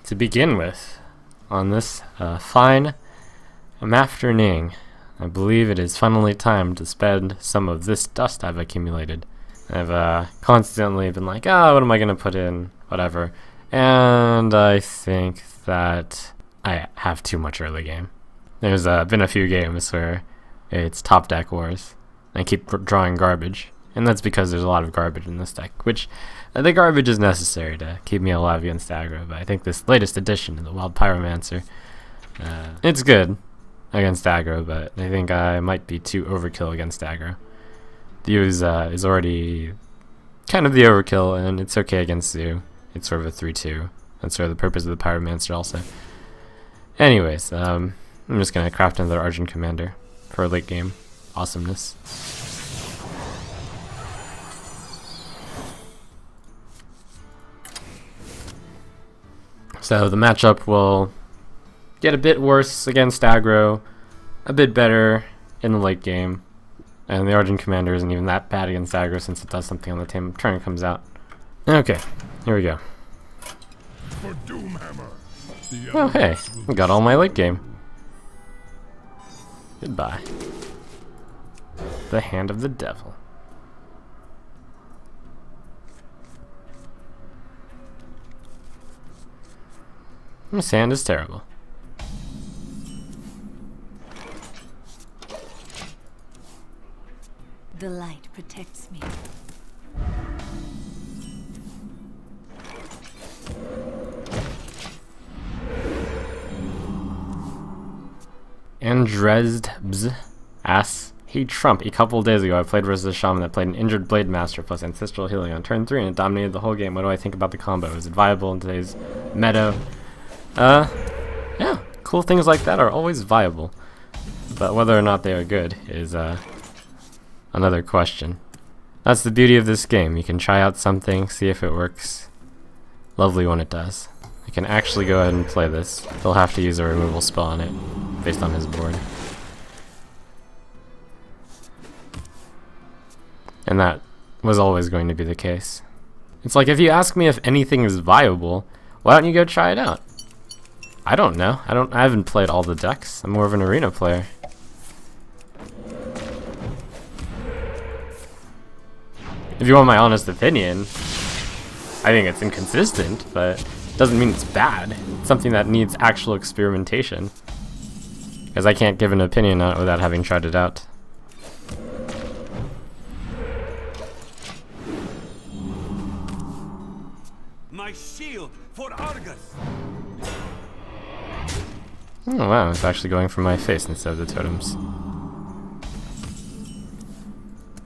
to begin with on this fine afternoon. I believe it is finally time to spend some of this dust I've accumulated. I've constantly been like, oh, what am I going to put in? Whatever. And I think that I have too much early game. There's been a few games where it's top deck wars. I keep drawing garbage. And that's because there's a lot of garbage in this deck, which the garbage is necessary to keep me alive against aggro. But I think this latest addition to the Wild Pyromancer, it's good against aggro, but I think I might be too overkill against aggro. The use is already kind of the overkill, and it's okay against Zoo. It's sort of a 3-2. That's sort of the purpose of the Pyromancer also. Anyways, I'm just going to craft another Argent Commander for late game awesomeness. So the matchup will get a bit worse against aggro, a bit better in the late game, and the Argent Commander isn't even that bad against aggro since it does something on the turn it comes out. Okay, here we go. Oh hey, we got all my late game. Goodbye. The Hand of the Devil. This hand is terrible. The light protects me. Andrezdbz asks, hey Trump, a couple days ago I played versus a shaman that played an injured Blade Master plus Ancestral Healing on turn 3 and it dominated the whole game. What do I think about the combo? Is it viable in today's meta? Yeah, cool things like that are always viable. But whether or not they are good is another question. That's the beauty of this game. You can try out something, see if it works. Lovely when it does. I can actually go ahead and play this. He'll have to use a removal spell on it, based on his board. And that was always going to be the case. It's like, if you ask me if anything is viable, why don't you go try it out? I don't know. I haven't played all the decks. I'm more of an arena player. If you want my honest opinion, I think it's inconsistent, but it doesn't mean it's bad. It's something that needs actual experimentation. Because I can't give an opinion on it without having tried it out. My shield for Argus. Oh wow, it's actually going for my face instead of the totems.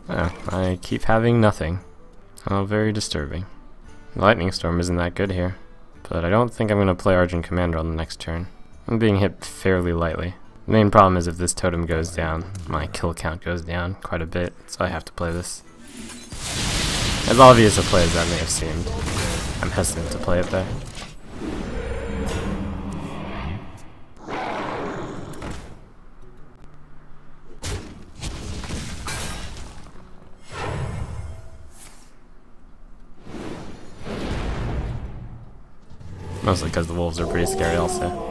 Oh, I keep having nothing. Oh, very disturbing. Lightning Storm isn't that good here, but I don't think I'm going to play Argent Commander on the next turn. I'm being hit fairly lightly. The main problem is if this totem goes down, my kill count goes down quite a bit, so I have to play this. As obvious a play as that may have seemed, I'm hesitant to play it though. Mostly because the wolves are pretty scary also.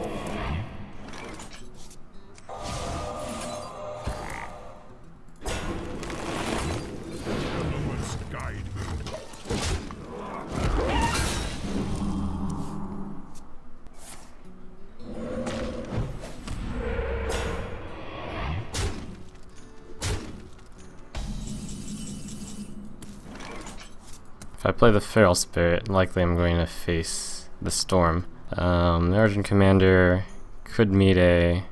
If I play the Feral Spirit, likely I'm going to face the Storm. The Argent Commander could meet a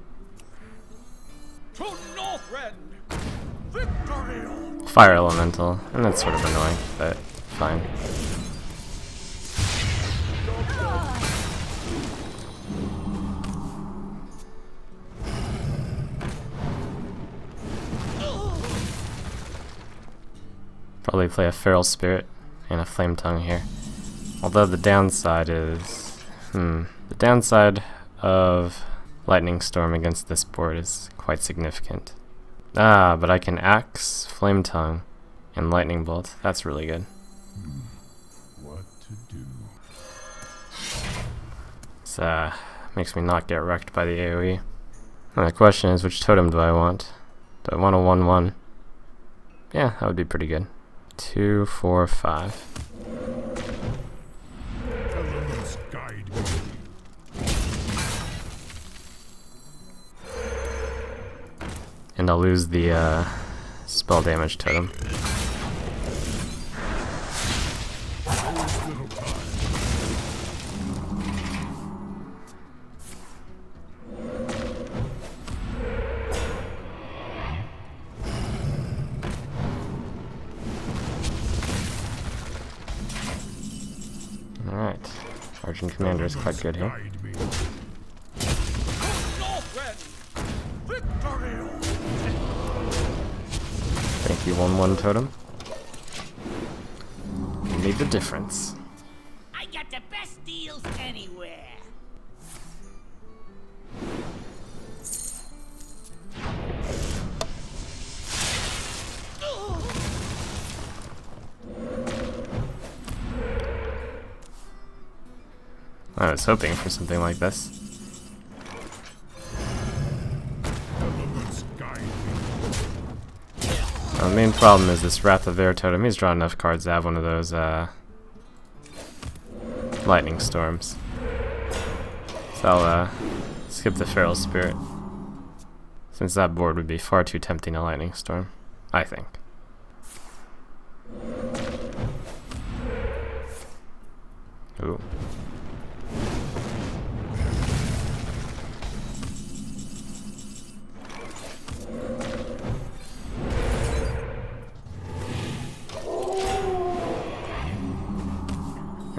Fire Elemental, and that's sort of annoying, but fine. Probably play a Feral Spirit and a Flame Tongue here. Although the downside is... the downside of Lightning Storm against this board is quite significant. Ah, but I can Axe, Flame Tongue, and Lightning Bolt. That's really good. What to do? This makes me not get wrecked by the AoE. And the question is, which totem do I want? Do I want a 1/1? Yeah, that would be pretty good. 2, 4, 5. Elements guide me. And I'll lose the spell damage totem. Alright, Argent Commander is quite good here. Thank you, 1/1 totem. You made the difference. I got the best deals anywhere. I was hoping for something like this. The main problem is this Wrath of Air totem. He's drawn enough cards to have one of those lightning storms. So I'll skip the Feral Spirit, since that board would be far too tempting a lightning storm, I think. Ooh.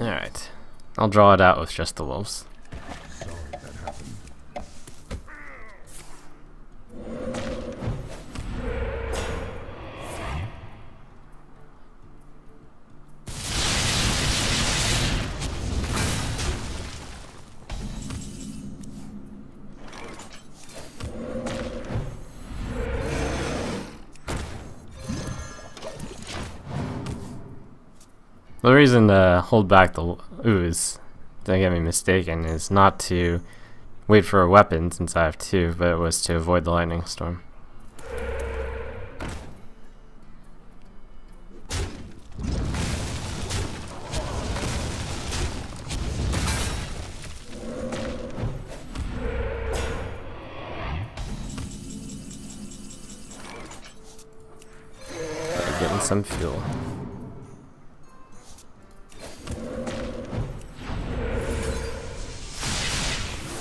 Alright, I'll draw it out with just the wolves. Sorry that happened. The reason to hold back the ooze, don't get me mistaken, is not to wait for a weapon since I have 2, but it was to avoid the lightning storm. Getting some fuel.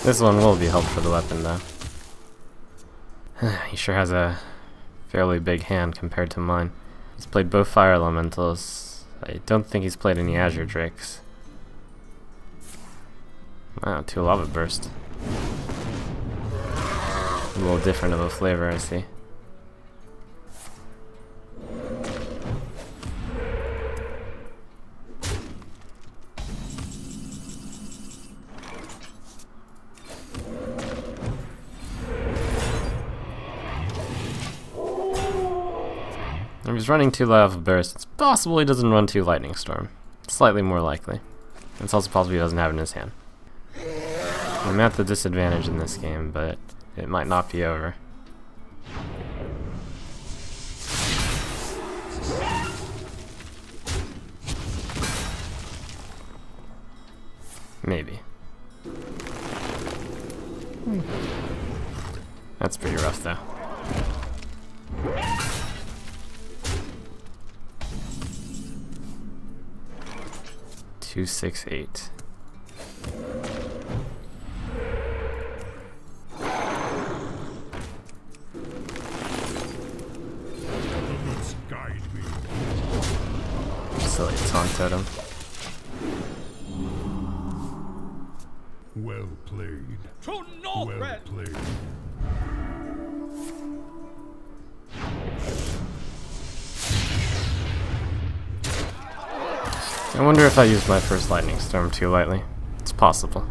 This one will be helpful for the weapon, though. He sure has a fairly big hand compared to mine. He's played both Fire Elementals. I don't think he's played any Azure Drakes. Wow, 2 Lava Burst. A little different of a flavor, I see. If he's running 2 Lava Burst, it's possible he doesn't run 2 Lightning Storm. It's slightly more likely. It's also possible he doesn't have it in his hand. I'm at the disadvantage in this game, but it might not be over. Maybe. That's pretty rough, though. Two, 6, 8. Guide me. Silly taunt totem. Well played. To North Well Red. played. I wonder if I used my first Lightning Storm too lightly. It's possible.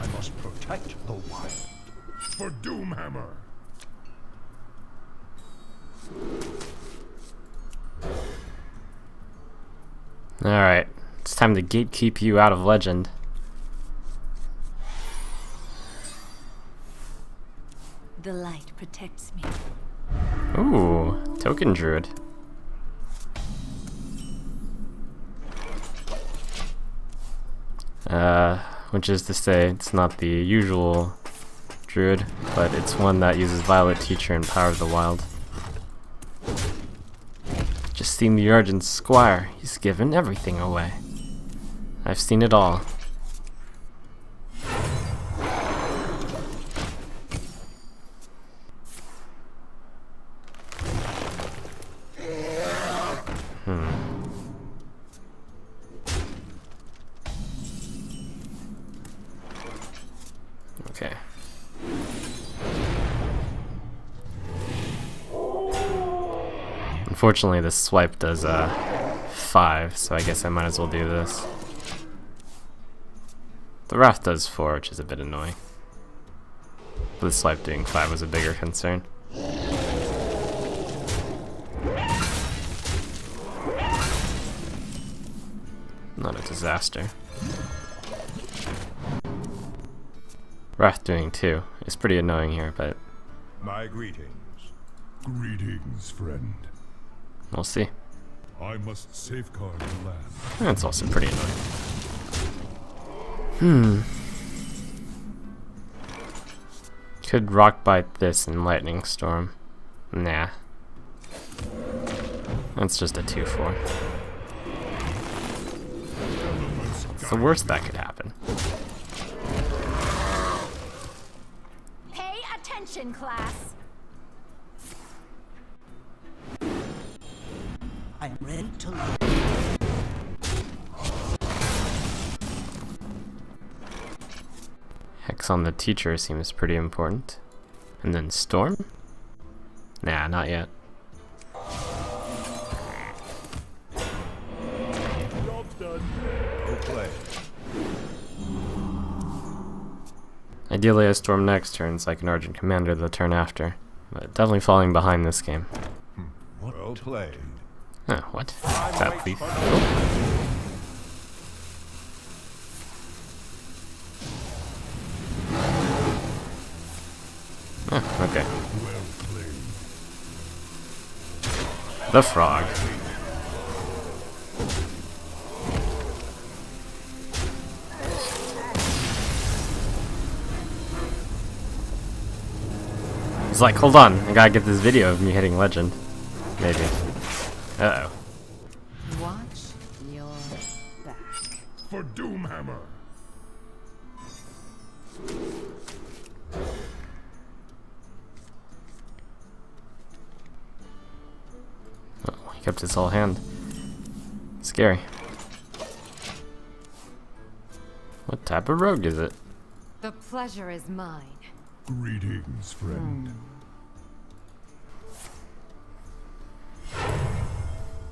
I must protect the wild. For Doomhammer. Alright, it's time to gatekeep you out of legend. The light protects me. Ooh, token druid. Which is to say, it's not the usual druid, but it's one that uses Violet Teacher and Power of the Wild. Just seen the Argent Squire. He's given everything away. I've seen it all. Okay. Unfortunately, this swipe does 5, so I guess I might as well do this. The Wrath does 4, which is a bit annoying. But the swipe doing 5 was a bigger concern. Not a disaster. Wrath doing 2 is pretty annoying here, but My greetings. Greetings, friend. we'll see. I must safeguard the land. And it's also pretty annoying. Could rock bite this and lightning storm. Nah. That's just a 2/4. It's the worst that could happen. Pay attention, class. I am ready to learn. Hex on the teacher seems pretty important. And then storm? Nah, not yet. Job's done. Go play. Ideally I storm next turn so I can Argent Commander the turn after. But definitely falling behind this game. Well played. Huh, what? That thief. Oh, okay. Well played. The frog. He's like, hold on, I gotta get this video of me hitting legend. Maybe. Uh-oh. Watch your back. For Doomhammer. Oh, he kept his whole hand. Scary. What type of rogue is it? The pleasure is mine. Greetings, friend.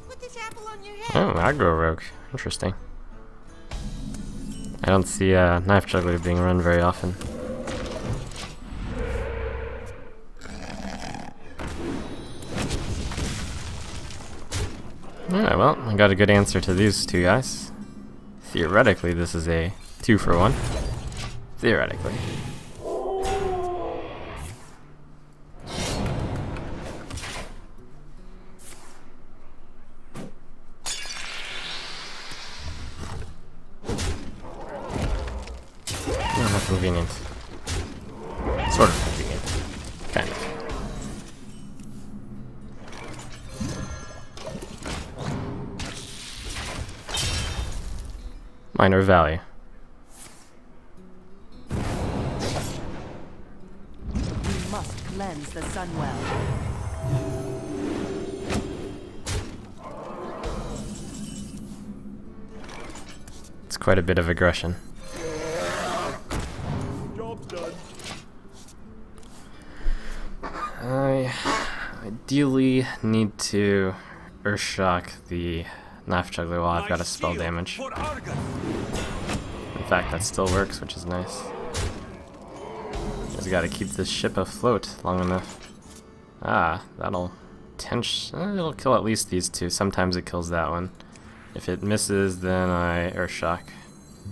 Put this apple on your head. Oh, aggro rogue. Interesting. I don't see Knife Juggler being run very often. Alright, well, I got a good answer to these two guys. Theoretically, this is a 2-for-1. Theoretically. Not convenient. Sort of convenient. Kind of. Minor value. You must cleanse the sun well. It's quite a bit of aggression. Job's done. I ideally need to Earthshock the Knife Juggler while I've got a spell damage. In fact, that still works, which is nice. Just gotta keep this ship afloat long enough. Ah, that'll it'll kill at least these two. Sometimes it kills that one. If it misses, then I Earthshock.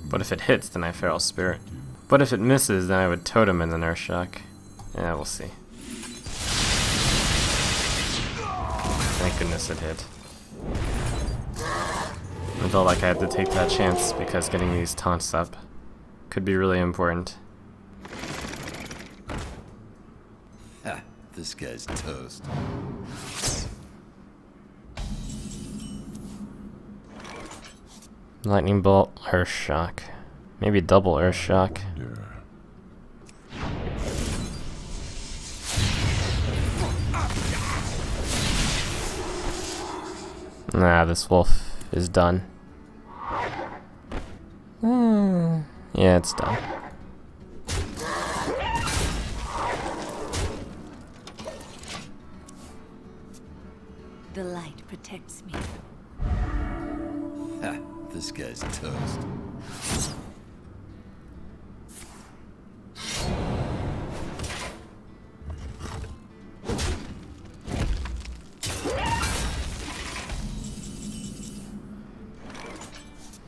But if it hits, then I Feral Spirit. But if it misses, then I would Totem and then Earthshock. Yeah, we'll see. Thank goodness it hit. I felt like I had to take that chance because getting these taunts up could be really important. Ha, this guy's toast. Lightning Bolt, Earthshock. Maybe double Earthshock. Nah, this wolf is done. Yeah, it's done. The light protects me. Ha, this guy's toast.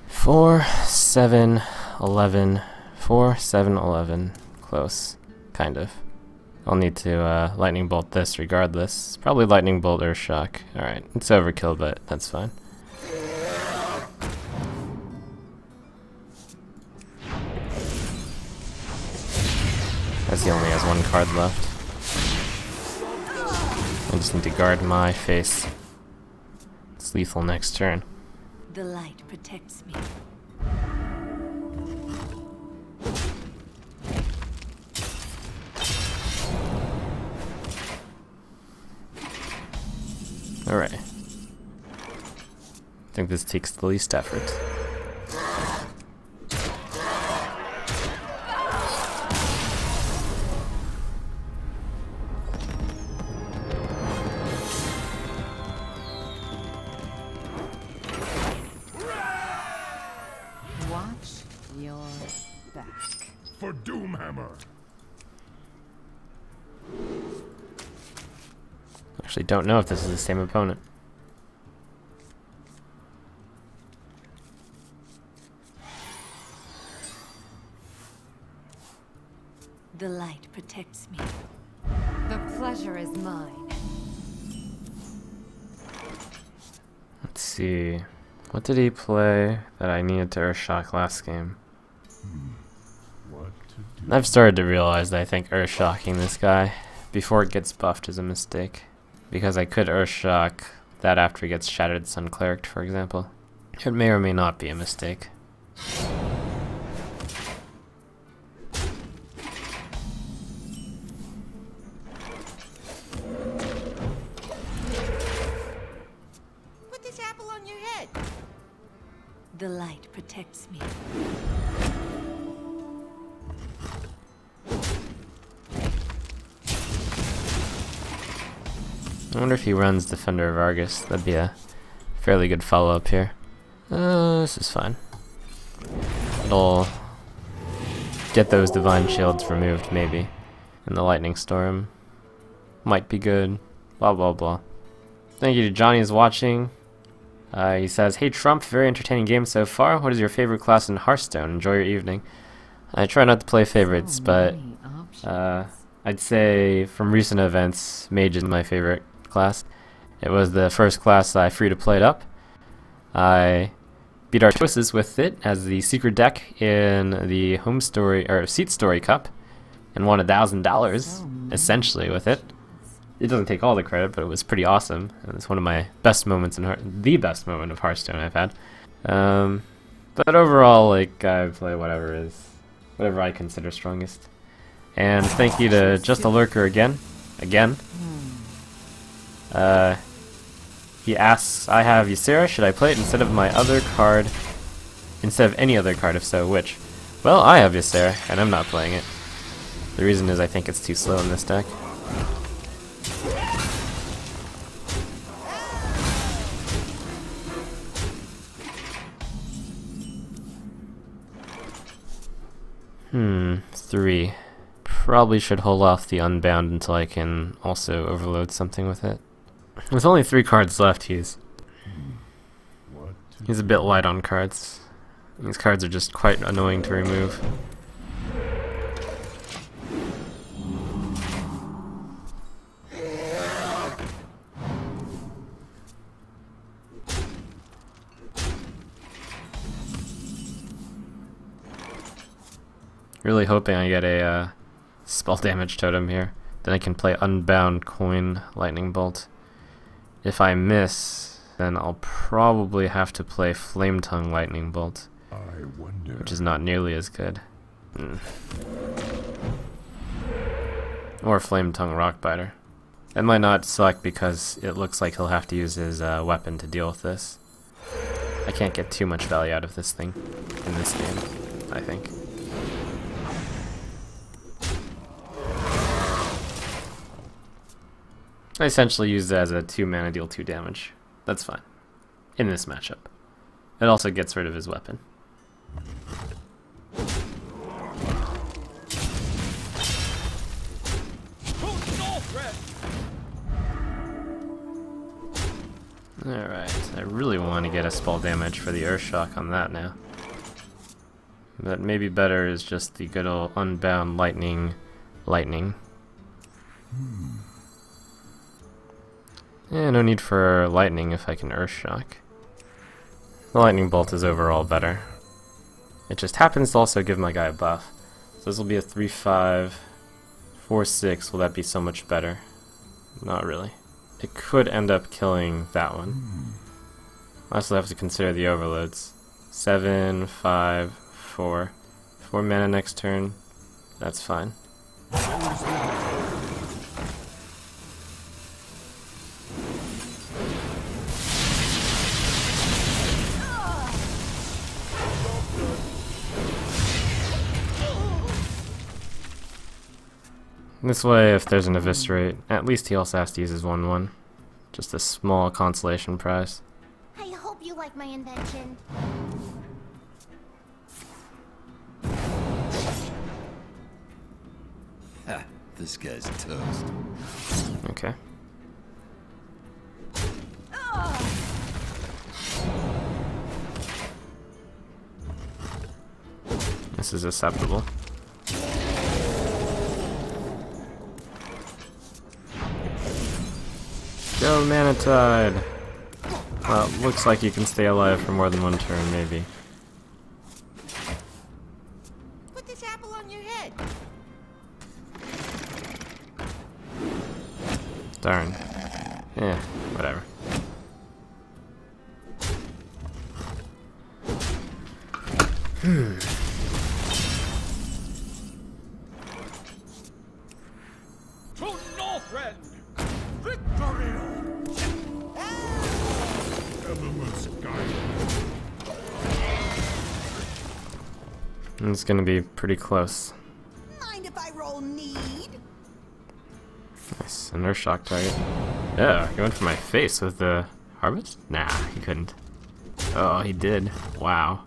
Four, 7, 11. 4, 7, 11. Close. Kind of. I'll need to Lightning Bolt this regardless. Probably Lightning Bolt Earthshock. Alright, it's overkill, but that's fine. As he only has one card left. I just need to guard my face. It's lethal next turn. The light protects me. Alright. I think this takes the least effort. Watch your back. For Doomhammer. Actually, don't know if this is the same opponent. The light protects me. The pleasure is mine. Let's see. What did he play that I needed to Earthshock last game? What to do? I've started to realize that I think Earthshocking this guy before it gets buffed is a mistake. Because I could Earthshock that after he gets Shattered Sun Cleric, for example. It may or may not be a mistake. Put this apple on your head. The light protects me. I wonder if he runs Defender of Argus. That'd be a fairly good follow-up here. This is fine. It'll get those Divine Shields removed, maybe. And the Lightning Storm might be good. Blah, blah, blah. Thank you to Johnny who's watching. He says, "Hey Trump, very entertaining game so far. What is your favorite class in Hearthstone? Enjoy your evening." I try not to play favorites, but I'd say from recent events, Mage is my favorite class. It was the first class I free-to-played up. I beat Artosis with it as the secret deck in the Home Story or Seat Story Cup, and won $1,000 essentially with it. It doesn't take all the credit, but it was pretty awesome. And it's one of my best moments in the best moment of Hearthstone I've had. But overall, like I play whatever I consider strongest. And thank you to Just a Lurker again. He asks, "I have Ysera, should I play it instead of my other card? Instead of any other card, if so, which?" Well, I have Ysera, and I'm not playing it. The reason is I think it's too slow in this deck. Three. Probably should hold off the Unbound until I can also overload something with it. With only 3 cards left, he's What to He's a bit light on cards. These cards are just quite annoying to remove. Really hoping I get a spell damage totem here. Then I can play Unbound Coin Lightning Bolt. If I miss, then I'll probably have to play Flame Tongue Lightning Bolt, I wonder. which is not nearly as good. Or Flame Tongue Rockbiter. I might not select because it looks like he'll have to use his weapon to deal with this. I can't get too much value out of this thing in this game, I think. I essentially use it as a 2 mana deal 2 damage. That's fine. In this matchup. It also gets rid of his weapon. Alright, I really want to get a spell damage for the Earthshock on that now. But maybe better is just the good old Unbound Lightning. Yeah, no need for lightning if I can Earthshock. The lightning bolt is overall better. It just happens to also give my guy a buff. So this will be a 3/5, 4/6. Will that be so much better? Not really. It could end up killing that one. I also have to consider the overloads. 7, 5, 4. 4 mana next turn. That's fine. This way, if there's an eviscerate, at least he also has to use his 1/1. Just a small consolation prize. I hope you like my invention. Ha! This guy's toast. Okay. This is acceptable. Go Manatide! Well, looks like you can stay alive for more than one turn, maybe. Put this apple on your head. Darn. Eh, whatever. To Northrend! Victory! Evil's guide. It's gonna be pretty close. Mind if I roll need? Nice, an Earthshock target. Yeah, he went for my face with the harvest? Nah, he couldn't. Oh, he did. Wow.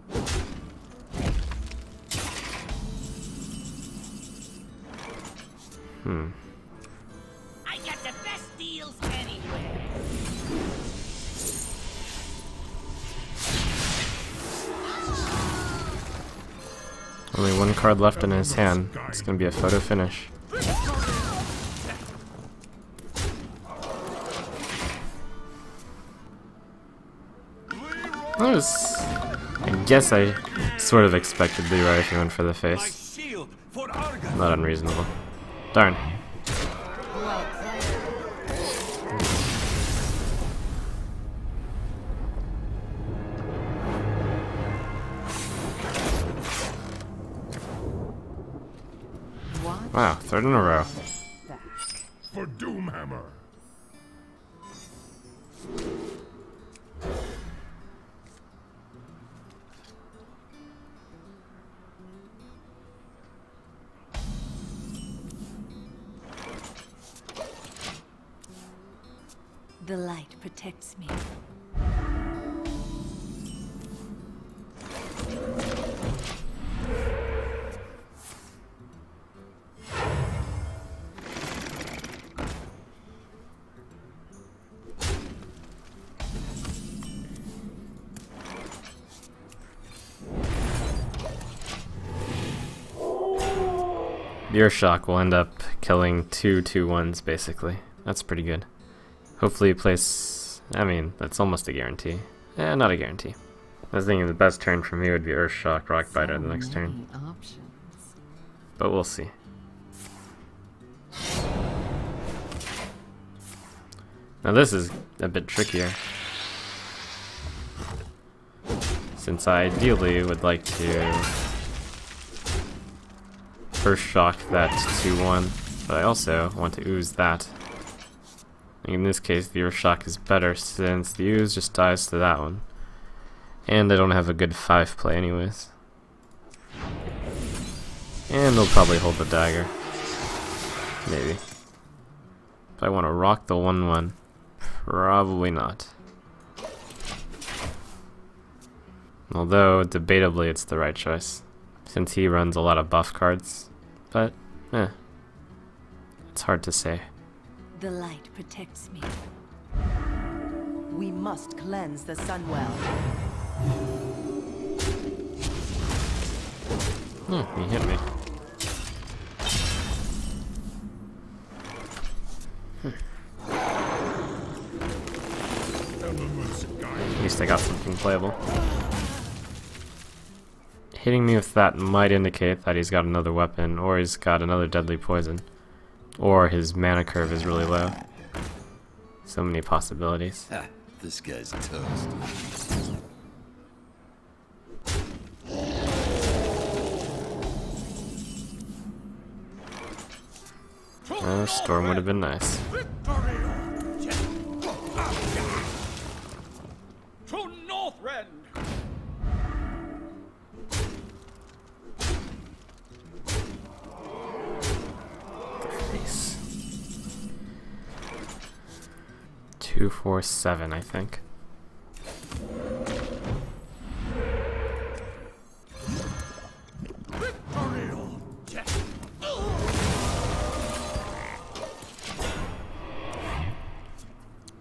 I got the best deals anywhere. Only one card left in his hand. It's gonna be a photo finish. I guess I sort of expected Leroy if he went for the face. Not unreasonable. Darn. Wow, third in a row. For Doomhammer. The light protects me. Ear Shock will end up killing 2/2/1s basically. That's pretty good. Hopefully he plays... I mean, that's almost a guarantee. Eh, not a guarantee. I was thinking the best turn for me would be Earth Shock, Rock Biter the next turn. But we'll see. Now this is a bit trickier, since I ideally would like to Earth Shock that 2/1, but I also want to ooze that. In this case, the Earth Shock is better since the ooze just dies to that one. And I don't have a good 5 play anyways. And they'll probably hold the dagger. Maybe. If I want to rock the 1/1, probably not. Although, debatably it's the right choice, since he runs a lot of buff cards. But, it's hard to say. The light protects me. We must cleanse the Sunwell. He hit me. At least I got something playable. Hitting me with that might indicate that he's got another weapon, or he's got another deadly poison, or his mana curve is really low. So many possibilities. Ha, this guy's toast. Storm would have been nice. To Northrend! Face. 2, 4, 7, I think.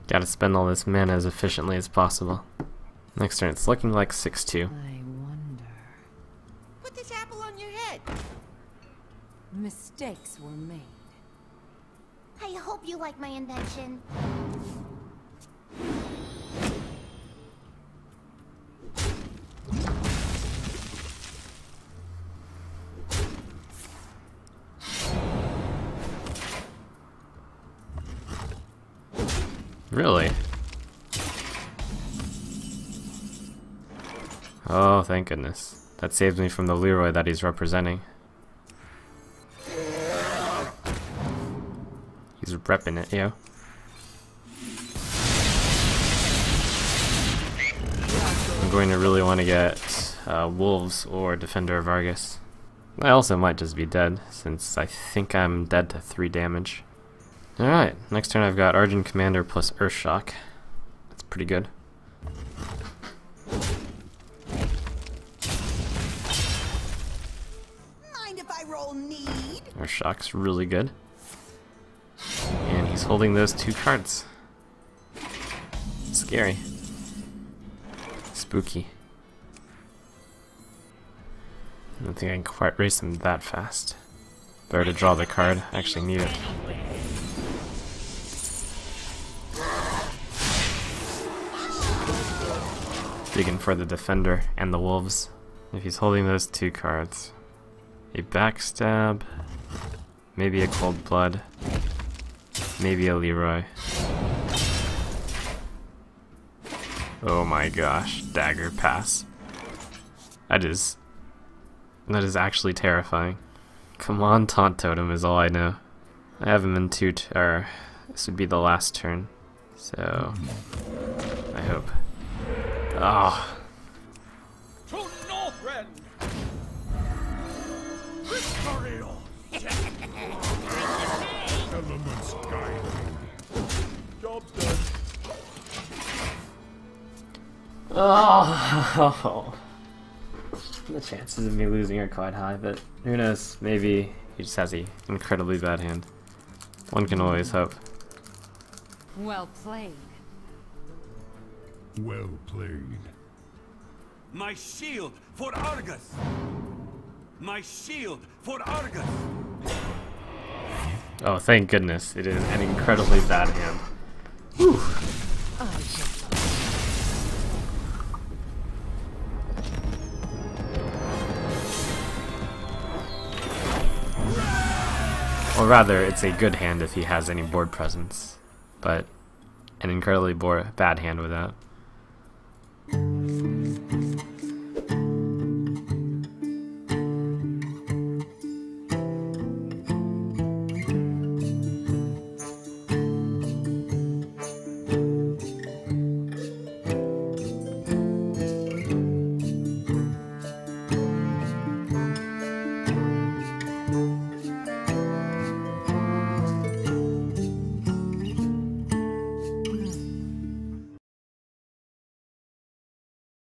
Gotta spend all this mana as efficiently as possible. Next turn, it's looking like 6/2. I wonder. Put this apple on your head. Mistakes were made. I hope you like my invention. Really? Oh, thank goodness. That saves me from the Leroy that he's representing. He's repping it, yo. I'm going to really want to get Wolves or Defender of Argus. I also might just be dead, since I think I'm dead to 3 damage. Alright, next turn I've got Argent Commander plus Earth Shock. That's pretty good. Mind if I roll need? Earth Shock's really good. And he's holding those 2 cards. Scary. Spooky. I don't think I can quite race him that fast. Better to draw the card. I actually need it. Digging for the Defender and the Wolves. If he's holding those 2 cards. A Backstab. Maybe a Cold Blood. Maybe a Leroy. Oh my gosh. Dagger Pass. That is actually terrifying. Come on, Taunt Totem is all I know. I have him in 2 this would be the last turn. So I hope. Oh. To Northrend! Elements guide me. Job's done. Oh. The chances of me losing are quite high, but who knows? Maybe he just has an incredibly bad hand. One can always hope. Well played. Well played. My shield for Argus! My shield for Argus! Oh, thank goodness. It is an incredibly bad hand. Whew. Or rather, it's a good hand if he has any board presence, but an incredibly bad hand without.